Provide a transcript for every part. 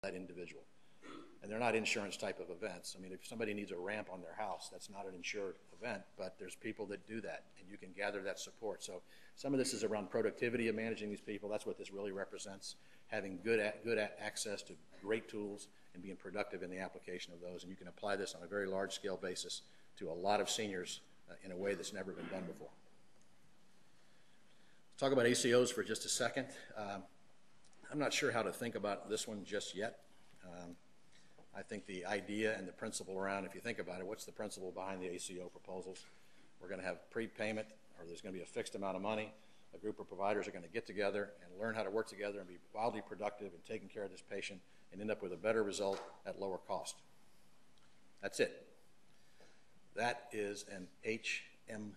that individual. And they're not insurance type of events. I mean, if somebody needs a ramp on their house, that's not an insured event, but there's people that do that, and you can gather that support. So some of this is around productivity of managing these people. That's what this really represents, having good access to great tools and being productive in the application of those. And you can apply this on a very large-scale basis to a lot of seniors in a way that's never been done before. Let's talk about ACOs for just a second. I'm not sure how to think about this one just yet. I think the idea and the principle around, if you think about it, what's the principle behind the ACO proposals? We're going to have prepayment, or there's going to be a fixed amount of money. A group of providers are going to get together and learn how to work together and be wildly productive in taking care of this patient and end up with a better result at lower cost. That's it. That is an HMO.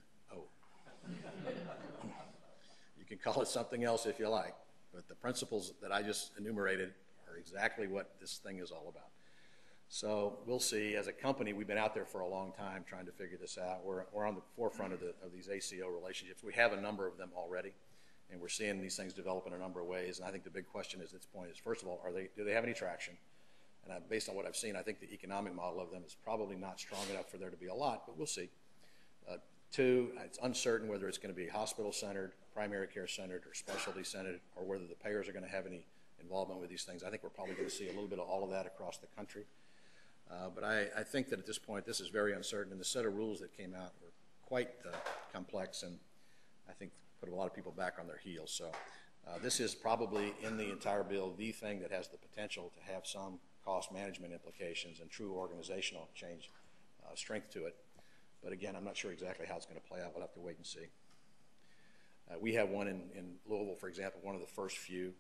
You can call it something else if you like, but the principles that I just enumerated are exactly what this thing is all about. So we'll see. As a company, we've been out there for a long time trying to figure this out. We're on the forefront of these ACO relationships. We have a number of them already, and we're seeing these things develop in a number of ways. And I think the big question at this point is, first of all, do they have any traction? And based on what I've seen, I think the economic model of them is probably not strong enough for there to be a lot, but we'll see. Two, it's uncertain whether it's going to be hospital-centered, primary care-centered, or specialty-centered, or whether the payers are going to have any involvement with these things. I think we're probably going to see a little bit of all of that across the country. But I think that at this point, this is very uncertain, and the set of rules that came out were quite complex, and I think put a lot of people back on their heels. So this is probably, in the entire bill, the thing that has the potential to have some cost management implications and true organizational change strength to it. But again, I'm not sure exactly how it's going to play out. We'll have to wait and see. We have one in Louisville, for example, one of the first few,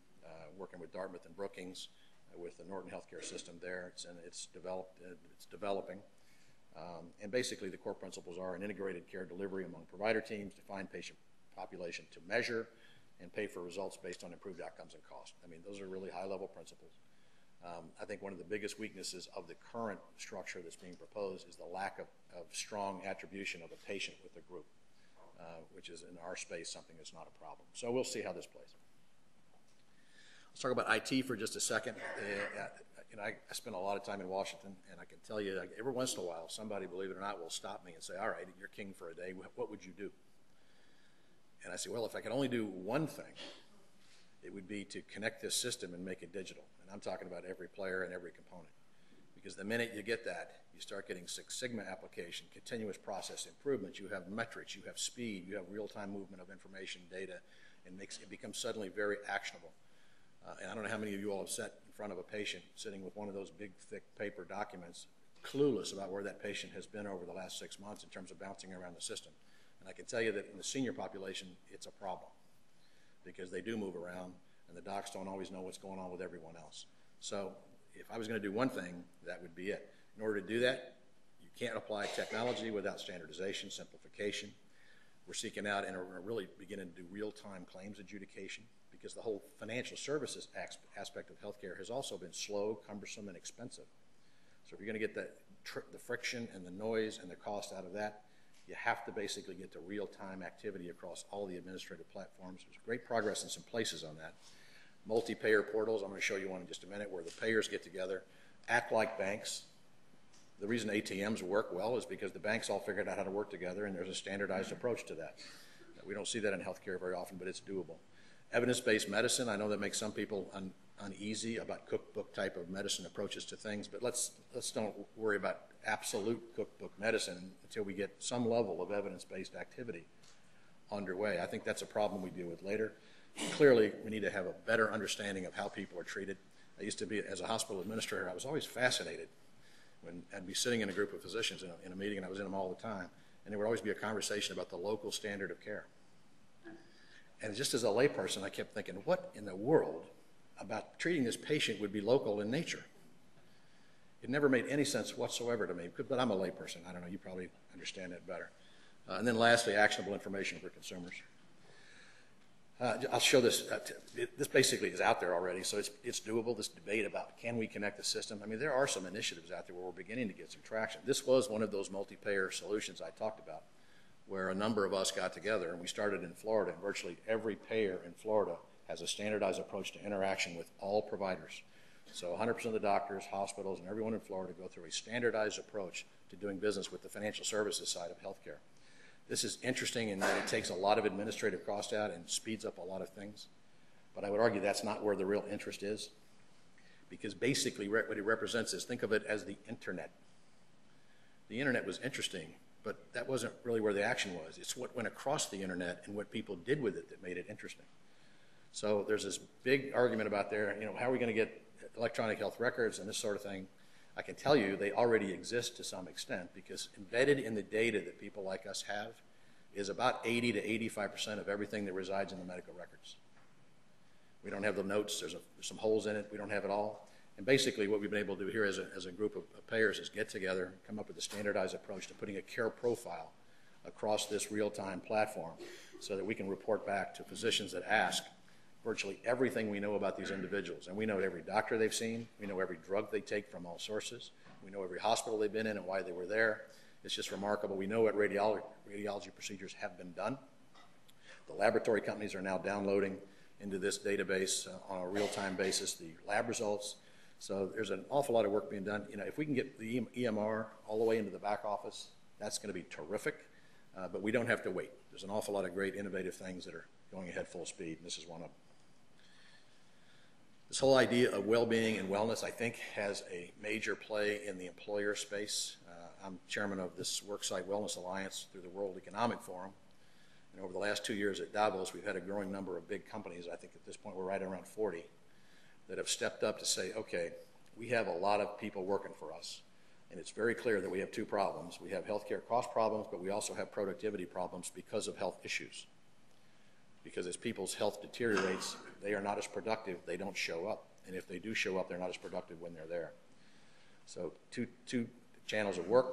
working with Dartmouth and Brookings, with the Norton Healthcare system there. It's developing. And basically the core principles are an integrated care delivery among provider teams, define patient population to measure, and pay for results based on improved outcomes and cost. I mean, those are really high-level principles. I think one of the biggest weaknesses of the current structure that's being proposed is the lack of strong attribution of a patient with a group, which is in our space something that's not a problem. So we'll see how this plays. Let's talk about IT for just a second. I spend a lot of time in Washington, and I can tell you, every once in a while, somebody, believe it or not, will stop me and say, all right, you're king for a day. What would you do? And I say, well, if I could only do one thing, it would be to connect this system and make it digital. And I'm talking about every player and every component. Because the minute you get that, you start getting Six Sigma application, continuous process improvement. You have metrics, you have speed, you have real-time movement of information, data, and it becomes suddenly very actionable. And I don't know how many of you all have sat in front of a patient sitting with one of those big, thick paper documents, clueless about where that patient has been over the last 6 months in terms of bouncing around the system. And I can tell you that in the senior population, it's a problem because they do move around, and the docs don't always know what's going on with everyone else. So if I was going to do one thing, that would be it. In order to do that, you can't apply technology without standardization, simplification. We're seeking out and are really beginning to do real-time claims adjudication, because the whole financial services aspect of healthcare has also been slow, cumbersome, and expensive. So if you're going to get the friction and the noise and the cost out of that, you have to basically get to real-time activity across all the administrative platforms. There's great progress in some places on that. Multi-payer portals, I'm going to show you one in just a minute, where the payers get together, act like banks. The reason ATMs work well is because the banks all figured out how to work together, and there's a standardized approach to that. We don't see that in healthcare very often, but it's doable. Evidence-based medicine, I know that makes some people uneasy about cookbook type of medicine approaches to things, but let's don't worry about absolute cookbook medicine until we get some level of evidence-based activity underway. I think that's a problem we deal with later. Clearly, we need to have a better understanding of how people are treated. I used to be, as a hospital administrator, I was always fascinated when I'd be sitting in a group of physicians in a meeting, and I was in them all the time, and there would always be a conversation about the local standard of care. And just as a layperson, I kept thinking, what in the world about treating this patient would be local in nature? It never made any sense whatsoever to me, but I'm a layperson. I don't know, you probably understand that better. And then lastly, actionable information for consumers. I'll show this. This basically is out there already, so it's doable, this debate about can we connect the system. I mean, there are some initiatives out there where we're beginning to get some traction. This was one of those multi-payer solutions I talked about, where a number of us got together, and we started in Florida, and virtually every payer in Florida has a standardized approach to interaction with all providers. So 100% of the doctors, hospitals, and everyone in Florida go through a standardized approach to doing business with the financial services side of healthcare. This is interesting in that it takes a lot of administrative cost out and speeds up a lot of things. But I would argue that's not where the real interest is. Because basically what it represents is, think of it as the internet. The internet was interesting, but that wasn't really where the action was. It's what went across the internet and what people did with it that made it interesting. So there's this big argument about there, how are we going to get electronic health records and this sort of thing? I can tell you they already exist to some extent, because embedded in the data that people like us have is about 80 to 85% of everything that resides in the medical records. We don't have the notes. There's some holes in it. We don't have it all. And basically what we've been able to do here as a group of payers is get together, come up with a standardized approach to putting a care profile across this real-time platform so that we can report back to physicians that ask virtually everything we know about these individuals. And we know every doctor they've seen. We know every drug they take from all sources. We know every hospital they've been in and why they were there. It's just remarkable. We know what radiology procedures have been done. The laboratory companies are now downloading into this database on a real-time basis the lab results. So there's an awful lot of work being done. If we can get the EMR all the way into the back office, that's going to be terrific. But we don't have to wait. There's an awful lot of great innovative things that are going ahead full speed, and this is one of them. This whole idea of well-being and wellness, I think, has a major play in the employer space. I'm chairman of this Worksite Wellness Alliance through the World Economic Forum. And over the last 2 years at Davos, we've had a growing number of big companies. I think at this point we're right around 40 that have stepped up to say, okay, we have a lot of people working for us. And it's very clear that we have two problems. We have healthcare cost problems, but we also have productivity problems because of health issues. Because as people's health deteriorates, they are not as productive, they don't show up. And if they do show up, they're not as productive when they're there. So two channels of work.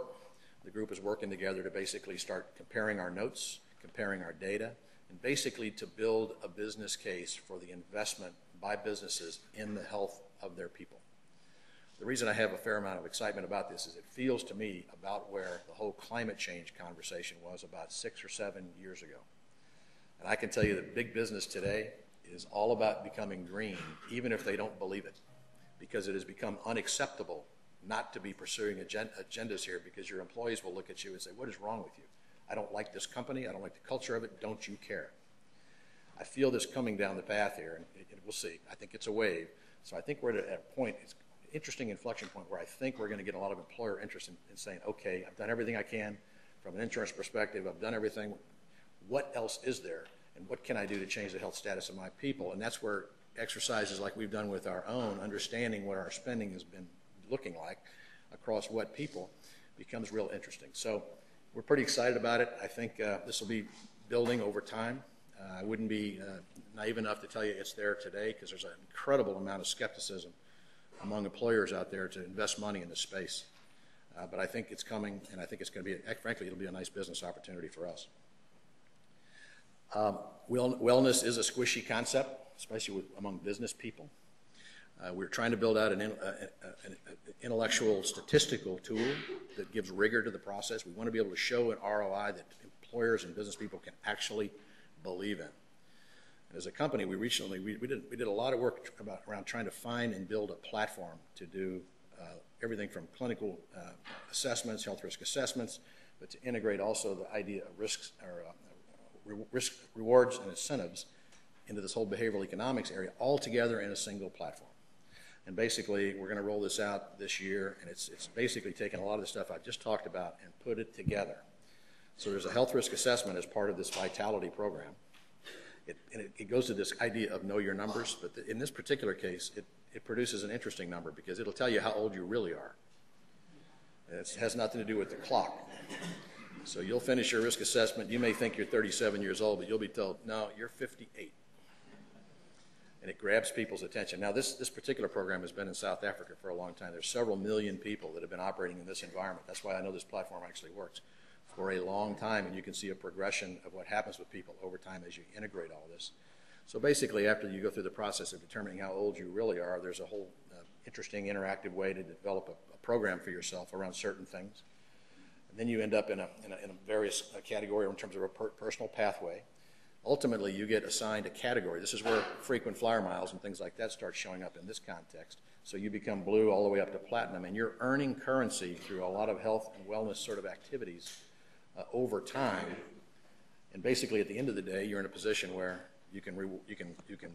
The group is working together to basically start comparing our notes, comparing our data, and basically to build a business case for the investment by businesses in the health of their people. The reason I have a fair amount of excitement about this is it feels to me about where the whole climate change conversation was about 6 or 7 years ago. And I can tell you that big business today is all about becoming green, even if they don't believe it, because it has become unacceptable not to be pursuing agendas here, because your employees will look at you and say, what is wrong with you? I don't like this company. I don't like the culture of it. Don't you care? I feel this coming down the path here, and we'll see. I think it's a wave. So I think we're at a point, it's an interesting inflection point where I think we're going to get a lot of employer interest in saying, okay, I've done everything I can from an insurance perspective. I've done everything. What else is there? And what can I do to change the health status of my people? And that's where exercises like we've done with our own, understanding what our spending has been looking like across what people, becomes real interesting. So we're pretty excited about it. I think this will be building over time. I wouldn't be naive enough to tell you it's there today, because there's an incredible amount of skepticism among employers out there to invest money in this space. But I think it's coming, and I think it's going to be, frankly, it'll be a nice business opportunity for us. Wellness is a squishy concept, especially among business people. We're trying to build out an intellectual statistical tool that gives rigor to the process. We want to be able to show an ROI that employers and business people can actually believe in. And as a company, we did a lot of work around trying to find and build a platform to do everything from clinical assessments, health risk assessments, but to integrate also the idea of risks or risk rewards and incentives into this whole behavioral economics area all together in a single platform. And basically, we're going to roll this out this year, and it's basically taken a lot of the stuff I just talked about and put it together. So there's a health risk assessment as part of this Vitality program. It goes to this idea of know your numbers, but in this particular case, it produces an interesting number because it'll tell you how old you really are. It has nothing to do with the clock. So you'll finish your risk assessment. You may think you're 37 years old, but you'll be told, no, you're 58. And it grabs people's attention. Now, this particular program has been in South Africa for a long time. There's several million people that have been operating in this environment. That's why I know this platform actually works for a long time, and you can see a progression of what happens with people over time as you integrate all this. So basically, after you go through the process of determining how old you really are, there's a whole interesting interactive way to develop a program for yourself around certain things. And then you end up in a various category in terms of a personal pathway. ultimately you get assigned a category. This is where frequent flyer miles and things like that start showing up in this context. So you become blue all the way up to platinum, and you're earning currency through a lot of health and wellness sort of activities over time. And basically, at the end of the day, you're in a position where you can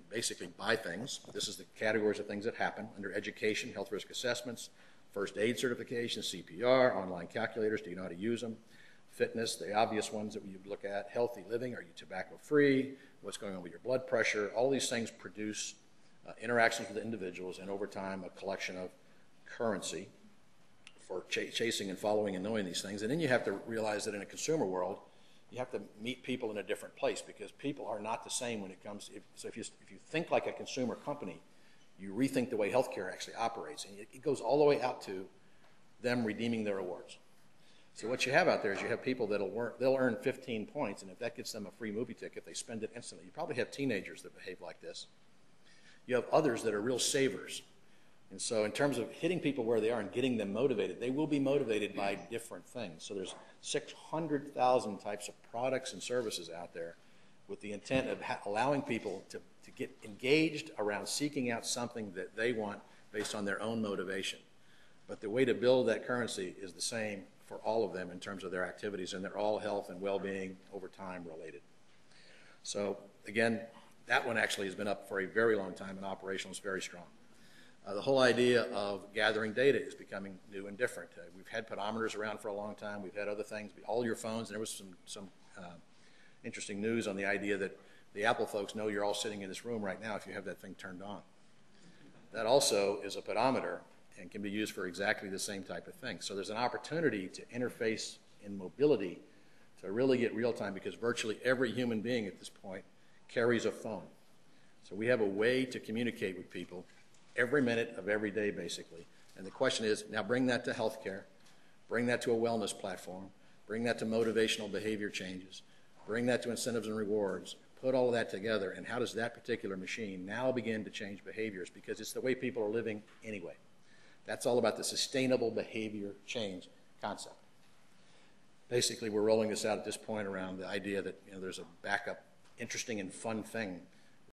basically buy things. This is the categories of things that happen under education, health risk assessments, first aid certification, CPR, online calculators. Do you know how to use them? Fitness, the obvious ones that we look at. Healthy living, are you tobacco free? What's going on with your blood pressure? All these things produce interactions with individuals, and over time, a collection of currency for chasing and following and knowing these things. And then you have to realize that in a consumer world, you have to meet people in a different place, because people are not the same when it comes to, so if you think like a consumer company, you rethink the way healthcare actually operates, and it goes all the way out to them redeeming their rewards. So what you have out there is you have people they'll earn 15 points, and if that gets them a free movie ticket, they spend it instantly. You probably have teenagers that behave like this. You have others that are real savers. And so in terms of hitting people where they are and getting them motivated, they will be motivated by different things. So there's 600,000 types of products and services out there with the intent of allowing people to get engaged around seeking out something that they want based on their own motivation. But the way to build that currency is the same for all of them in terms of their activities, and they're all health and well-being over time related. So again, that one actually has been up for a very long time, and operational is very strong. The whole idea of gathering data is becoming new and different. We've had pedometers around for a long time. We've had other things, all your phones, and there was some interesting news on the idea that the Apple folks know you're all sitting in this room right now if you have that thing turned on. That also is a pedometer and can be used for exactly the same type of thing. So there's an opportunity to interface in mobility to really get real time, because virtually every human being at this point carries a phone. So we have a way to communicate with people every minute of every day, basically. And the question is, now bring that to healthcare, bring that to a wellness platform, bring that to motivational behavior changes, bring that to incentives and rewards, put all of that together, and how does that particular machine now begin to change behaviors? Because it's the way people are living anyway. That's all about the sustainable behavior change concept. Basically, we're rolling this out at this point around the idea that there's a backup, interesting and fun thing